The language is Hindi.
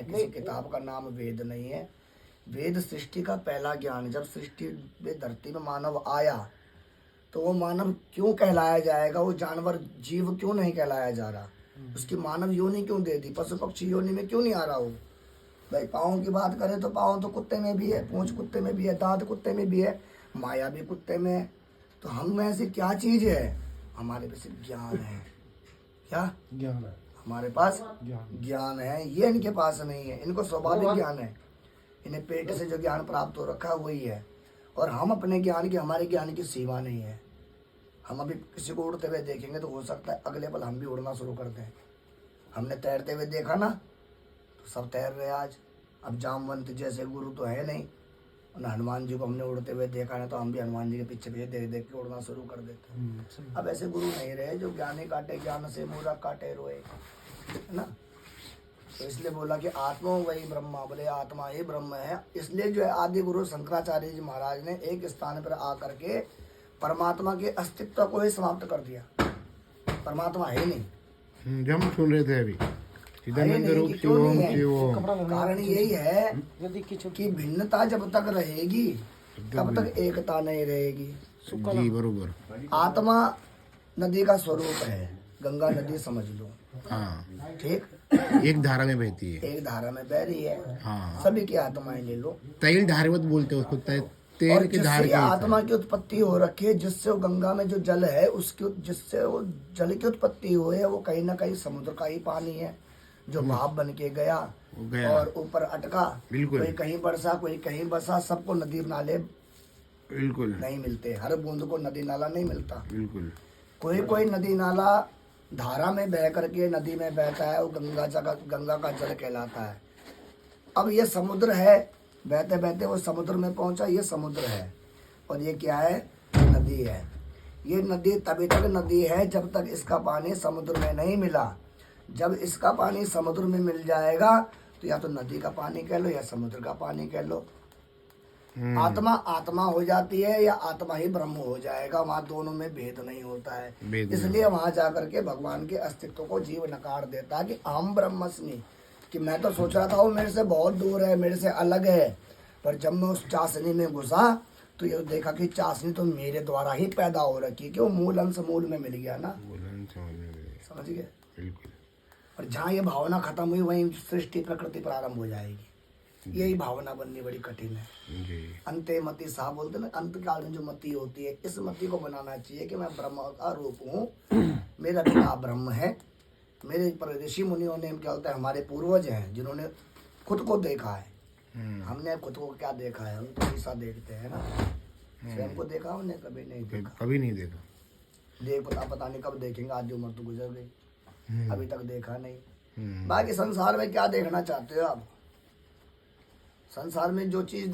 किसी किताब का नाम वेद नहीं है। वेद सृष्टि का पहला ज्ञान। जब सृष्टि में धरती में मानव आया तो वो मानव क्यों कहलाया जाएगा? वो जानवर जीव क्यों नहीं कहलाया जा रहा? उसकी मानव योनि क्यों दे दी? पशु पक्षी योनि में क्यों नहीं आ रहा? वो भाई पाँव की बात करें तो पाँव तो कुत्ते में भी है, पूंछ कुत्ते में भी है, दांत कुत्ते में भी है, माया भी कुत्ते में है। तो हम में ऐसी क्या चीज है? हमारे पास ज्ञान है। क्या ज्ञान है? हमारे पास ज्ञान है। ये इनके पास नहीं है। इनको स्वाभाविक ज्ञान है। इन्हें पेट से जो ज्ञान प्राप्त हो रखा है वही है। और हम अपने ज्ञान की, हमारे ज्ञान की सीमा नहीं है। हम अभी किसी को उड़ते हुए देखेंगे तो हो सकता है अगले पल हम भी उड़ना शुरू कर दें। हमने तैरते हुए देखा ना, तो सब तैर रहे आज। अब जामवंत जैसे गुरु तो है नहीं। और हनुमान जी को हमने उड़ते हुए देखा ना, तो हम भी हनुमान जी के पीछे पीछे देख देख के उड़ना शुरू कर देते हैं। अब ऐसे गुरु नहीं रहे जो ज्ञानी काटे ज्ञान से मूर्ख काटे रोए, है ना। तो इसलिए बोला कि आत्मा वही ब्रह्मा, बोले आत्मा ही ब्रह्म है। इसलिए जो है आदि गुरु शंकराचार्य जी महाराज ने एक स्थान पर आकर के परमात्मा के अस्तित्व को ही समाप्त कर दिया। परमात्मा है नहीं। जो हम सुन रहे थे अभी, चिदानंद रूप क्यों नहीं शिवोम है? कारण यही है कि भिन्नता जब तक रहेगी तब तक एकता नहीं रहेगी। जी बरोबर। आत्मा नदी का स्वरूप है। गंगा नदी समझ लो। हाँ, ठीक, एक धारा में बहती है। एक धारा में बह रही है। हाँ, सभी की आत्माएं ले लो। तैल धारवत बोलते हैं उसको, और तेल की धार जिससे की आत्मा की उत्पत्ति हो रखी है, जिससे वो गंगा में जो जल है उसकी, जिससे वो जल की उत्पत्ति हुई है, वो कहीं ना कहीं समुद्र का ही पानी है जो भाप बन के गया और ऊपर अटका। बिल्कुल। कोई कहीं बरसा, कोई कहीं बसा। सबको नदी नाले बिल्कुल नहीं मिलते। हर बूंद को नदी नाला नहीं मिलता। बिल्कुल। कोई कोई नदी नाला धारा में बह करके नदी में बहता है, वो गंगा का जल कहलाता है। अब ये समुद्र है, बहते बहते वो समुद्र में पहुंचा। ये समुद्र है और ये क्या है? नदी है। ये नदी तभी तक नदी है जब तक इसका पानी समुद्र में नहीं मिला। जब इसका पानी समुद्र में मिल जाएगा तो या तो नदी का पानी कह लो या समुद्र का पानी कह लो। आत्मा आत्मा हो जाती है या आत्मा ही ब्रह्म हो जाएगा। वहाँ दोनों में भेद नहीं होता है। इसलिए वहां जाकर के भगवान के अस्तित्व को जीव नकार देता है कि अहम ब्रह्मस्मि, कि मैं तो सोच रहा था वो मेरे से बहुत दूर है, मेरे से अलग है। पर जब मैं उस चाशनी में घुसा तो ये देखा कि चाशनी तो मेरे द्वारा ही पैदा हो रखी, कि वो मूल अंश मूल में मिल गया ना। समझ गए? बिल्कुल। और जहाँ ये भावना खत्म हुई वहीं सृष्टि प्रकृति प्रारंभ हो जाएगी। यही भावना बननी बड़ी कठिन है। अंते मति साहब बोलते ना, अंत काल में जो मति होती है, इस मति को बनाना चाहिए कि मैं ब्रह्म का रूप हूँ, मेरा पिता ब्रह्म है। मेरे पर ऋषि मुनियों ने क्या होता है, हमारे पूर्वज हैं जिन्होंने खुद को देखा है। हमने खुद को क्या देखा है? हम तो ऐसा देखते हैं ना। स्वयं को देखा हमने? कभी नहीं देखा। कभी नहीं देखा। देख पता नहीं कब देखेंगे। आधी उम्र तो गुजर गई, अभी तक देखा नहीं। बाकी संसार में क्या देखना चाहते हो आप? संसार में जो चीज